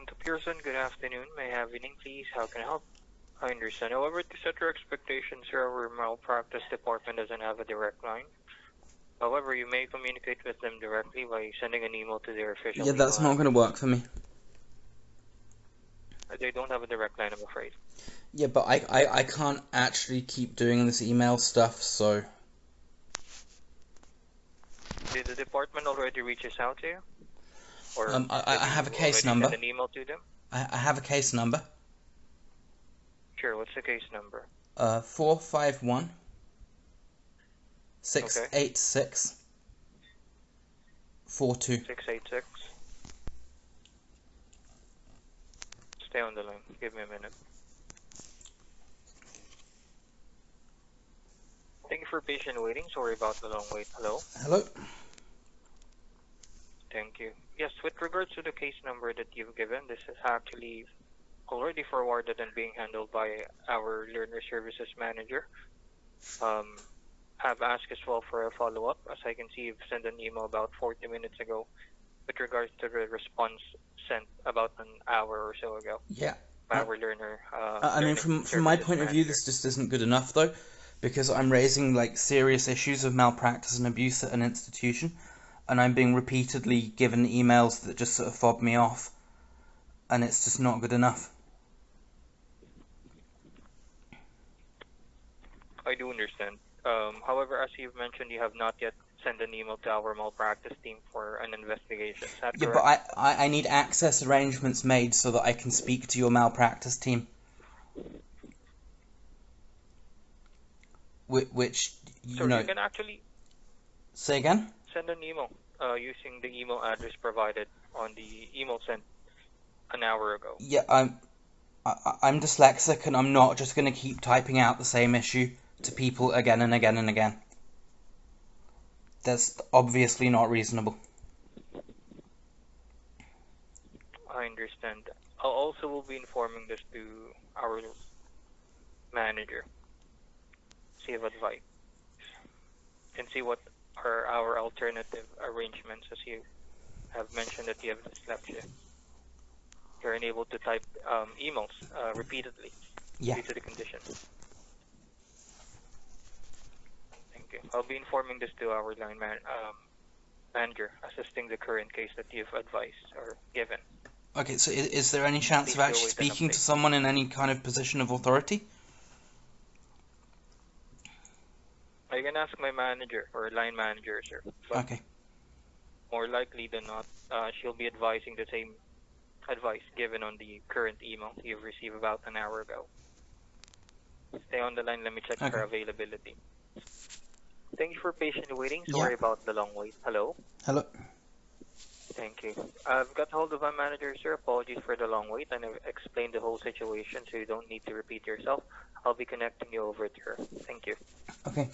calling to Pearson. Good afternoon. May I have your name, please? How can I help? I understand. However, to set your expectations, sir, our malpractice department doesn't have a direct line. However, you may communicate with them directly by sending an email to their official Yeah, email that's not going to address. work for me. They don't have a direct line, I'm afraid. Yeah, but I can't actually keep doing this email stuff, so... Did the department already reach out to you? Or I have a case number. Send an email to them? I have a case number. Sure, what's the case number? 451 686 42. 686. Stay on the line. Give me a minute. Thank you for patiently waiting. Sorry about the long wait. Hello? Hello? Thank you. Yes, with regards to the case number that you've given, this is actually already forwarded and being handled by our learner services manager. Have asked as well for a follow-up. As I can see, you've sent an email about 40 minutes ago with regards to the response sent about an hour or so ago. Yeah. By our learner. I mean, from my point of view, this just isn't good enough, though, because I'm raising, like, serious issues of malpractice and abuse at an institution, and I'm being repeatedly given emails that just sort of fob me off, and it's just not good enough. I do understand. However, as you've mentioned, you have not yet sent an email to our malpractice team for an investigation. Is that correct? Yeah, but I need access arrangements made so that I can speak to your malpractice team. Which, you know... you can actually... Say again? Send an email using the email address provided on the email sent an hour ago. Yeah, I'm dyslexic, and I'm not just going to keep typing out the same issue to people again and again and again. That's obviously not reasonable. I understand. I also will be informing this to our manager. See if advice. And see what are our alternative arrangements, as you have mentioned that you have dyslexia. You're unable to type emails repeatedly due to the condition. Thank you. I'll be informing this to our line manager, assisting the current case that you've advised or given. Okay, so is there any chance of actually speaking to someone in any kind of position of authority? I can ask my manager or line manager, sir. But okay. More likely than not, she'll be advising the same advice given on the current email you've received about an hour ago. Stay on the line. Let me check her availability. Thank you for patiently waiting. Sorry about the long wait. Hello? Hello. Thank you. I've got hold of my manager, sir. Apologies for the long wait, and I've explained the whole situation, so you don't need to repeat yourself. I'll be connecting you over to her. Thank you. Okay.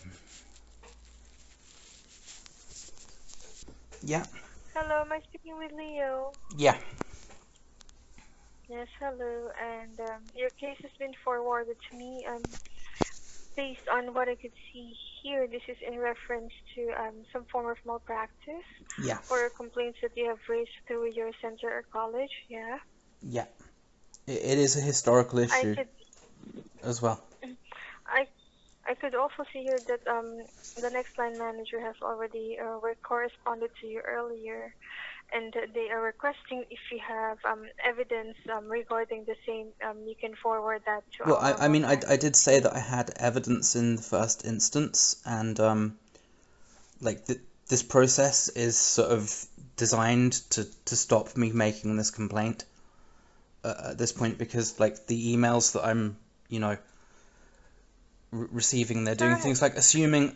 Yeah. Hello, am I speaking with Leo? Yeah. Yes, hello, and your case has been forwarded to me. Based on what I could see here, this is in reference to some form of malpractice. Yeah. Or complaints that you have raised through your center or college, yeah? Yeah. It is a historical issue as well. I could also see here that the next line manager has already corresponded to you earlier, and they are requesting if you have evidence regarding the same, you can forward that to Well, our I mean, I did say that I had evidence in the first instance, and like this process is sort of designed to stop me making this complaint at this point, because like the emails that I'm, you know, receiving, they're doing things like assuming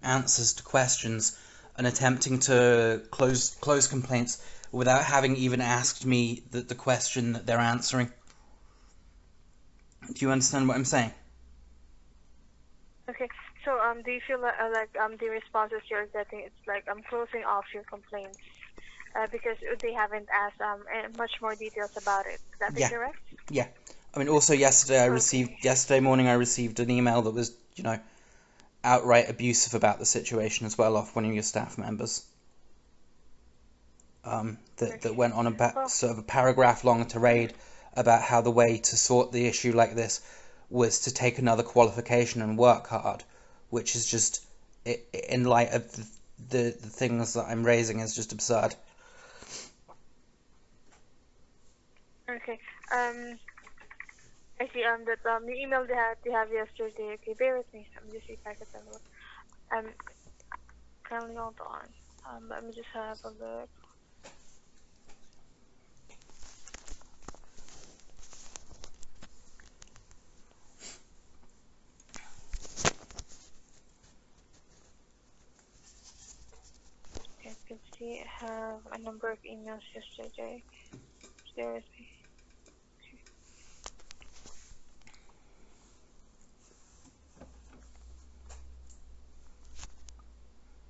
answers to questions and attempting to close complaints without having even asked me the question that they're answering. Do you understand what I'm saying? Okay, so do you feel like the responses you're getting, it's like closing off your complaints because they haven't asked much more details about it? Is that correct? Yeah. I mean, also yesterday morning I received an email that was, you know, outright abusive about the situation as well off one of your staff members. that went on Well, sort of a paragraph-long tirade about how the way to sort the issue like this was to take another qualification and work hard, which is just, in light of the things that I'm raising, is just absurd. okay. I see that the email they have yesterday. Okay, bear with me. I'm just see if I can have a look. Kindly hold on. Let me just have a look. Okay, I can see I have a number of emails yesterday. Bear with me.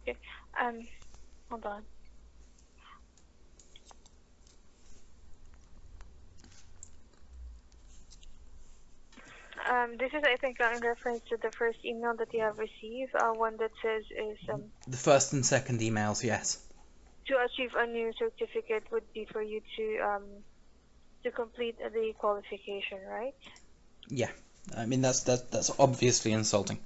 Okay. Hold on. This is, I think, in reference to the first email that you have received. One that says is The first and second emails, yes. to achieve a new certificate would be for you to complete the qualification, right? Yeah. I mean, that's obviously insulting.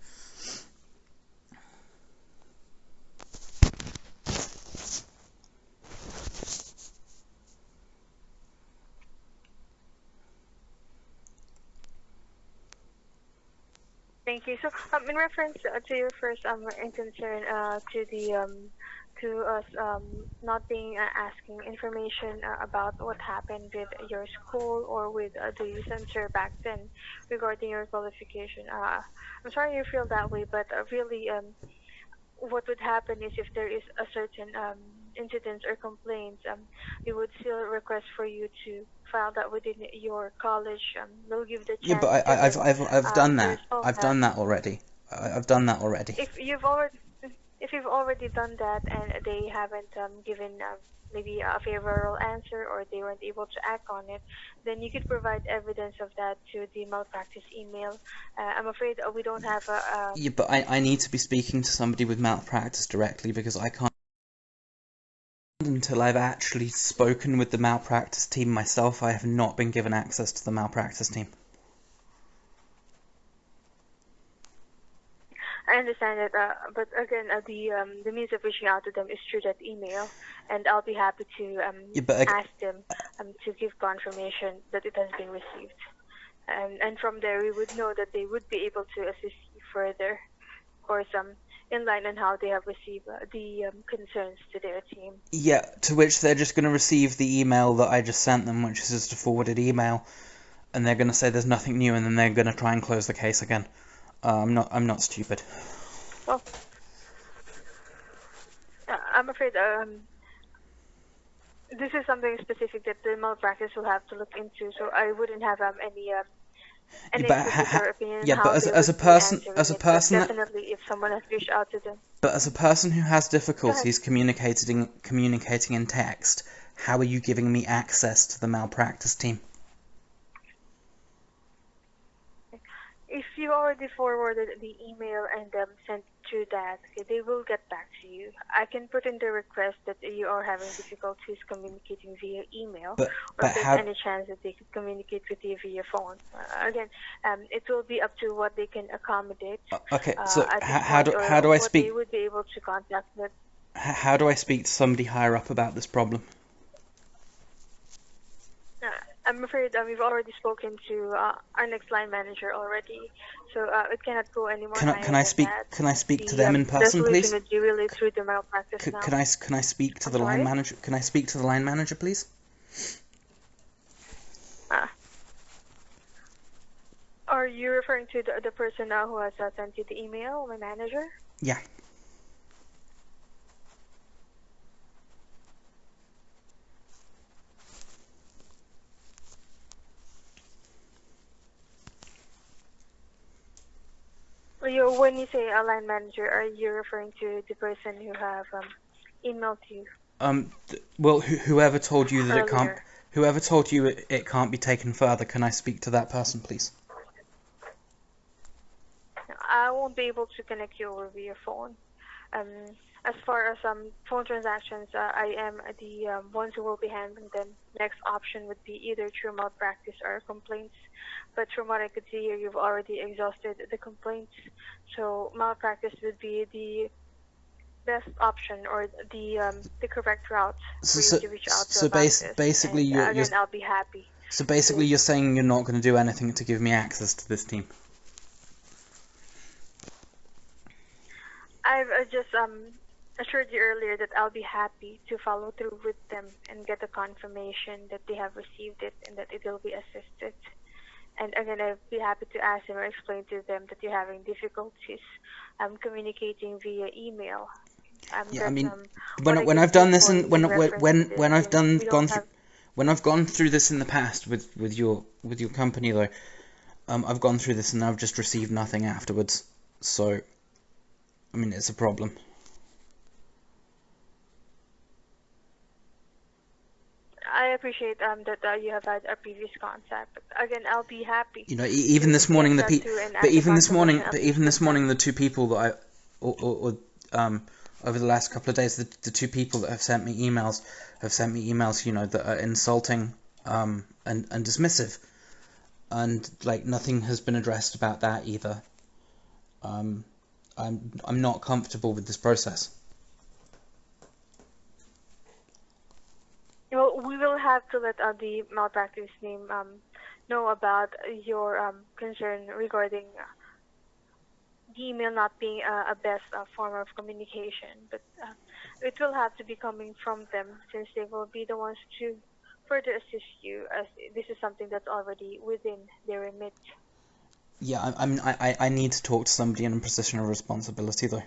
Thank you. So, in reference to your first in concern to us not being asking information about what happened with your school or with the censor back then regarding your qualification. I'm sorry you feel that way, but really, what would happen is if there is a certain incidents or complaints, we would still request for you to file that within your college. We'll give the Yeah, but chance to them I've done to that. resolve I've that. done that already. I've done that already. If you've already done that and they haven't given maybe a favorable answer or they weren't able to act on it, then you could provide evidence of that to the malpractice email. I'm afraid we don't have a Yeah, but I need to be speaking to somebody with malpractice directly, because I can't until I've actually spoken with the malpractice team myself. I have not been given access to the malpractice team. I understand that, but again, the means of reaching out to them is through that email, and I'll be happy to Yeah, but ask them to give confirmation that it has been received, and from there we would know that they would be able to assist you further, of course, in line on how they have received the concerns to their team. yeah, to which they're just going to receive the email that I just sent them, which is just a forwarded email, and they're going to say there's nothing new, and then they're going to try and close the case again. I'm not stupid. Well, I'm afraid this is something specific that the malpractice will have to look into, so I wouldn't have Yeah, any but particular opinion on yeah, but how they as a would be person, answering it. But definitely, if someone has reached out to them, but as a person who has go ahead. difficulties communicating in text, how are you giving me access to the malpractice team? If you already forwarded the email and sent through that, okay, they will get back to you. I can put in the request that you are having difficulties communicating via email, or if But there's how? any chance that they could communicate with you via phone. Again, it will be up to what they can accommodate Okay, so at this point, how or do I what they speak? would be able to contact with. How do I speak to somebody higher up about this problem? Uh, I'm afraid we've already spoken to our next line manager already, so it cannot go any more higher than that. Can I speak to them in The person, solution please? would be really through the malpractice now. Can I speak to I'm the line sorry. manager? Can I speak to the line manager, please? Uh, are you referring to the person who has sent you the email, my manager? Yeah. When you say a line manager, are you referring to the person who have emailed you Well, whoever told you that it can't, earlier? whoever told you it can't be taken further, can I speak to that person, please? I won't be able to connect you over via phone. Um, as far as phone transactions, I am the ones who will be handling them. Next option would be either through malpractice or complaints. But from what I could see here, you've already exhausted the complaints, so malpractice would be the best option or the correct route for you So to reach out to so about this. basically And you're again, I'll be happy. so basically you're saying you're not going to do anything to give me access to this team. I've just assured you earlier that I'll be happy to follow through with them and get a confirmation that they have received it and that it will be assisted. And again, I'd be happy to ask them or explain to them that you're having difficulties communicating via email. Yeah, I That's mean, what I when could I've see done this for and in reference to this, when I've since done we gone don't through have. when I've gone through this in the past with your company though, I've gone through this and I've just received nothing afterwards. So, I mean, it's a problem. I appreciate that you have had a previous contact, but again, I'll be happy You know, to even this get morning that through and ask the confirmation but at least even with this morning, them. the two people that over the last couple of days, the two people that have sent me emails, you know, that are insulting, and dismissive, and like nothing has been addressed about that either. I'm not comfortable with this process. Well, we will have to let the malpractice team know about your concern regarding the email not being a best form of communication, but it will have to be coming from them since they will be the ones to further assist you, as this is something that's already within their remit. Yeah, I mean, I need to talk to somebody in a position of responsibility though.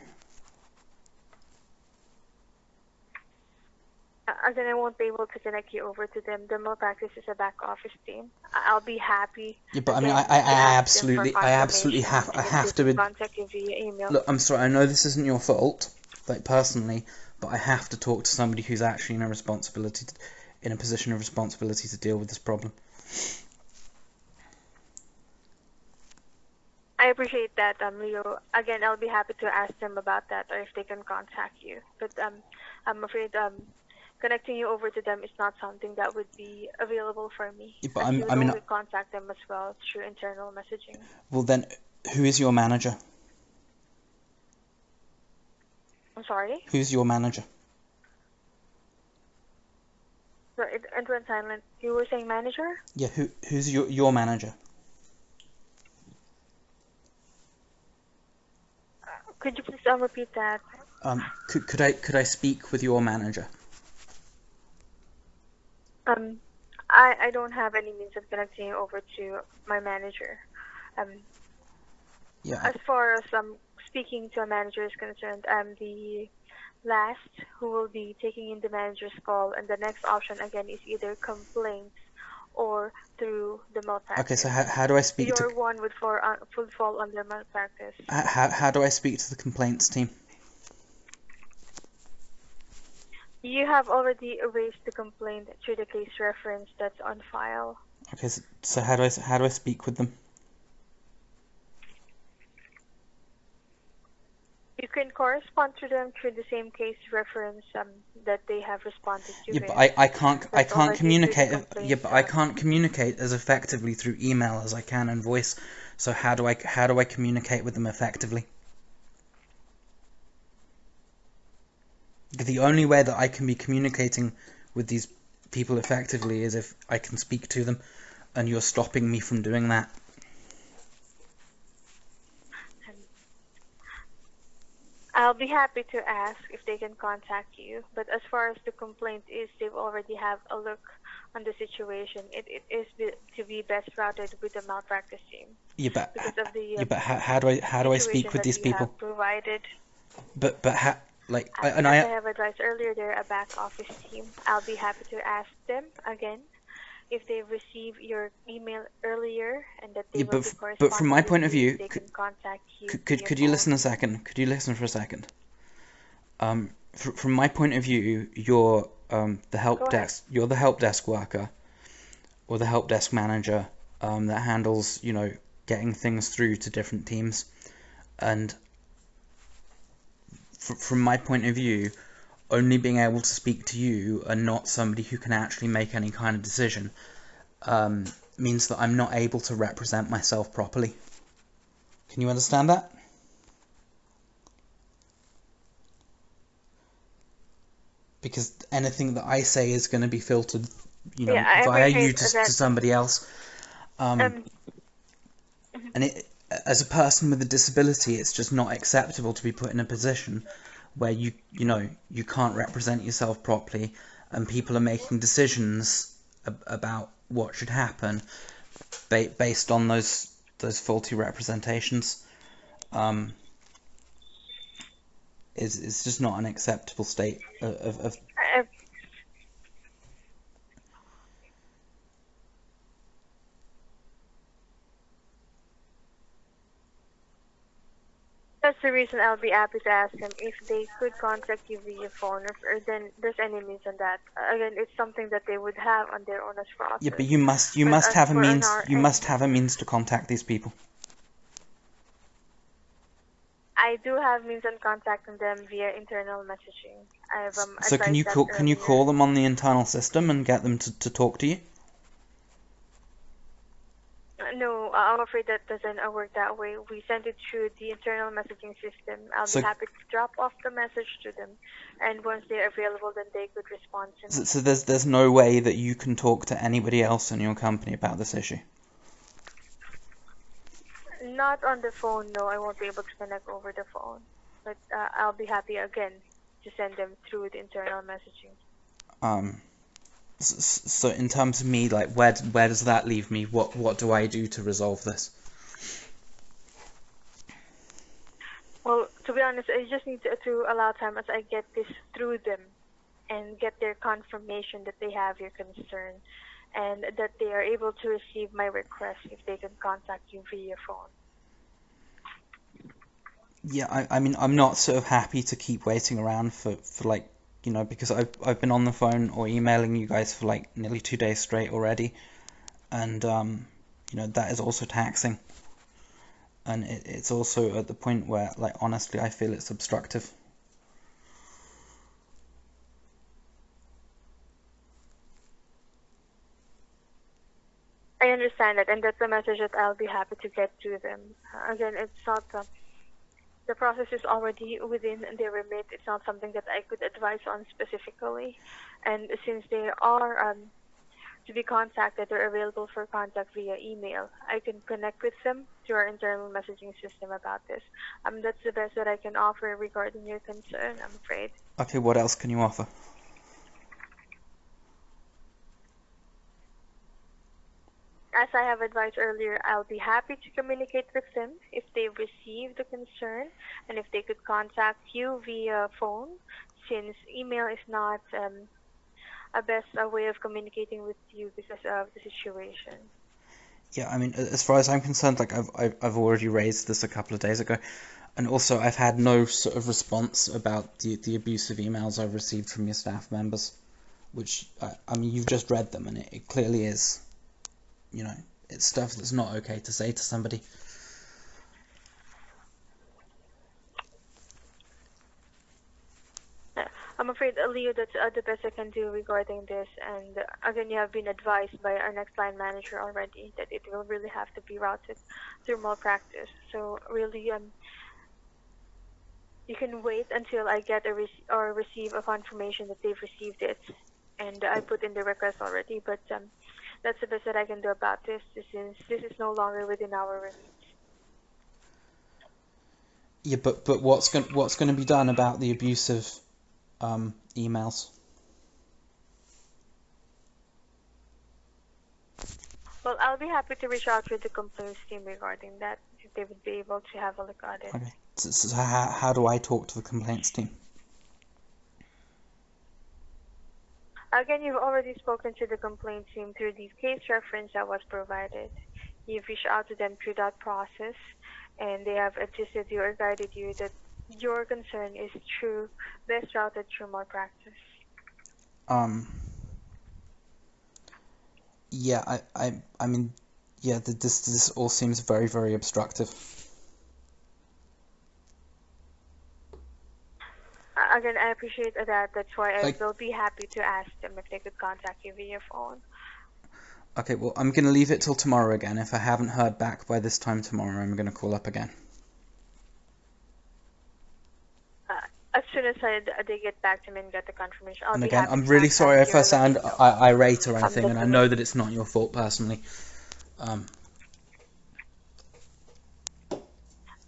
Again, I won't be able to connect you over to them. The malpractice is a back office team. I'll be happy Yeah, but I mean, again to ask them for I absolutely confirmation I and if they have can to. contact you via email. Look, I'm sorry. I know this isn't your fault, like personally, but I have to talk to somebody who's actually in a position of responsibility to deal with this problem. I appreciate that, Leo. Again, I'll be happy to ask them about that or if they can contact you. But I'm afraid connecting you over to them is not something that would be available for me, Yeah, but as you I would mean, only contact them as well through internal messaging. well then, who is your manager? I'm sorry? Who's your manager? So it went silent. You were saying manager? Yeah, who's your manager? Could you please repeat that? Could I speak with your manager? Um, I don't have any means of connecting you over to my manager. Yeah. As far as speaking to a manager is concerned, I'm the last who will be taking in the manager's call, and the next option again is either complaints or through the Okay, malpractice. so how do I speak to Your one would fall under malpractice. how do I speak to the complaints team? You have already erased the complaint through the case reference that's on file. Okay, so how do I speak with them? You can correspond to them through the same case reference that they have responded to Yeah, but with. I can't That's already through the Yeah, complaints. but I can't communicate as effectively through email as I can in voice. So how do I communicate with them effectively? The only way that I can be communicating with these people effectively is if I can speak to them, and you're stopping me from doing that. I'll be happy to ask if they can contact you, but as far as the complaint is, they've already have a look on the situation. It is to be best routed with the malpractice team Yeah, but because of the how do I speak situation with that these you people? have provided. But like and As I I have advised earlier, they're a back office team. I'll be happy to ask them again if they receive your email earlier and that they yeah, will be but from my corresponding with point of you view, if they can contact you via could you phone. listen a second? Could you listen for a second? From my point of view, you're the Go help ahead. desk. You're the help desk worker or the help desk manager that handles, you know, getting things through to different teams. And from my point of view, only being able to speak to you and not somebody who can actually make any kind of decision means that I'm not able to represent myself properly. Can you understand that? Because anything that I say is going to be filtered, Yeah, I'm via afraid you to that somebody else. And as a person with a disability, it's just not acceptable to be put in a position where you can't represent yourself properly, and people are making decisions about what should happen based on those faulty representations. Is just not an acceptable state of that's the reason I'll be happy to ask them if they could contact you via phone, or then there's any means on that. Again, it's something that they would have on their own as process. Yeah, but you must As have a for on means. our You end, must have a means to contact these people. I do have means on contacting them via internal messaging. I've So can you advised that can you earlier. call them on the internal system and get them to talk to you? No, I'm afraid that doesn't work that way. We send it through the internal messaging system. I'll be happy to drop off the message to them, and once they're available, then they could respond to me. So there's no way that you can talk to anybody else in your company about this issue? Not on the phone, no. I won't be able to connect over the phone. But I'll be happy again to send them through the internal messaging. So in terms of me, like, where does that leave me? What do I do to resolve this? Well, to be honest, I just need to allow time as I get this through them and get their confirmation that they have your concern and that they are able to receive my request if they can contact you via phone. Yeah, I mean, I'm not sort of happy to keep waiting around for like, because I've been on the phone or emailing you guys for like nearly 2 days straight already, and that is also taxing, and it's also at the point where, like, honestly, I feel it's obstructive. I understand that, and that's a message that I'll be happy to get to them. Again, it's not the process is already within their remit. It's not something that I could advise on specifically, and since they are to be contacted or available for contact via email, I can connect with them through our internal messaging system about this. That's the best that I can offer regarding your concern, I'm afraid. Okay, what else can you offer? As I have advised earlier, I'll be happy to communicate with them if they receive the concern and if they could contact you via phone, since email is not a best way of communicating with you because of the situation. Yeah, I mean, as far as I'm concerned, like, I've already raised this a couple of days ago, and also I've had no sort of response about the abusive emails I've received from your staff members, which, I mean, you've just read them, and it clearly is, it's stuff that's not okay to say to somebody. I'm afraid, Leo, that's the best I can do regarding this. And again, you have been advised by our next line manager already that it will really have to be routed through malpractice. So really, you can wait until I get or receive a confirmation that they've received it. And I put in the request already, but that's the best that I can do about this, since this is no longer within our remit. Yeah, but what's going to be done about the abusive emails? Well, I'll be happy to reach out to the complaints team regarding that, if they would be able to have a look at it. Okay. So how do I talk to the complaints team? Again, you've already spoken to the complaint team through the case reference that was provided. You've reached out to them through that process, and they have assisted you or guided you that your concern is best routed through malpractice. Yeah, I mean, yeah, this all seems very, very obstructive. appreciate that. That's why I Like, will be happy to ask them if they could contact you via phone. okay, well, I'm going to leave it till tomorrow again. If I haven't heard back by this time tomorrow, I'm going to call up again. As soon as they get back to me and get the confirmation, I'll And be again, happy I'm to really pass that sorry if here I and let sound you know. irate or anything, That and I you know would. that it's not your fault personally.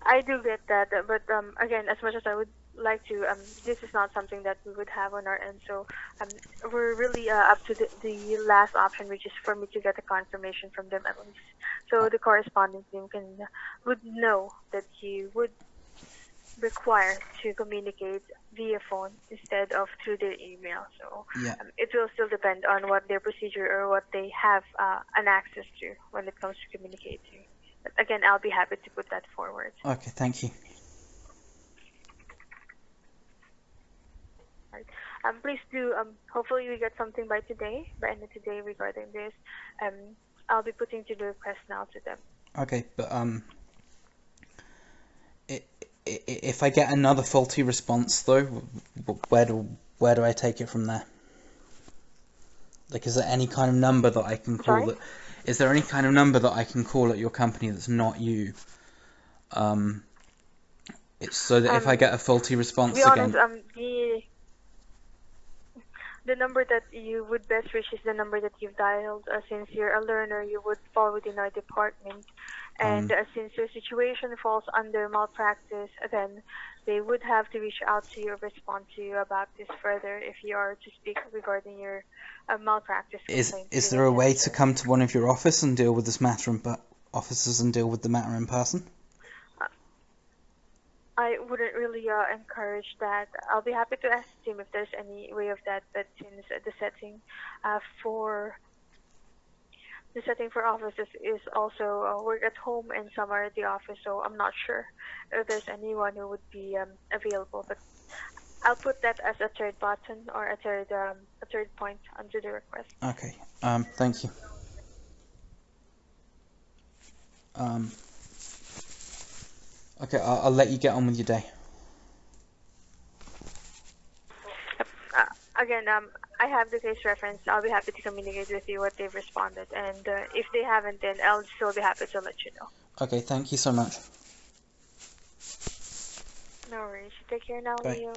I do get that, but again, as much as I would like to, this is not something that we would have on our end. So we're really up to the last option, which is for me to get a confirmation from them at least, so the corresponding team would know that you would require to communicate via phone instead of through their email. So Yeah. it will still depend on what their procedure or what they have an access to when it comes to communicating. But again, I'll be happy to put that forward. Okay, thank you. Right. Please do. Hopefully, we get something by today, by end of today regarding this. I'll be putting to the request now to them. Okay, but if I get another faulty response though, where do I take it from there? Like, is there any kind of number that I can call Sorry? that? Is there any kind of number that I can call at your company that's not you? It's so that if I get a faulty To response be honest, again. the number that you would best reach is the number that you've dialed. Since you're a learner, you would fall within our department. And since your situation falls under malpractice, then they would have to reach out to you or respond to you about this further if you are to speak regarding your malpractice complaint. Is to there the a way to manager. come to one of your offices and deal with this matter offices and deal with the matter in person? I wouldn't really encourage that. I'll be happy to ask the team if there's any way of that, but since for the setting for offices is also work at home and some are at the office, so I'm not sure if there's anyone who would be available. But I'll put that as a third button or a third point under the request. Okay. Thank you. Okay, I'll let you get on with your day. Again, I have the case reference. I'll be happy to communicate with you what they've responded, and if they haven't, then I'll still be happy to let you know. Okay, thank you so much. No worries. Take care now, Bye. Leo.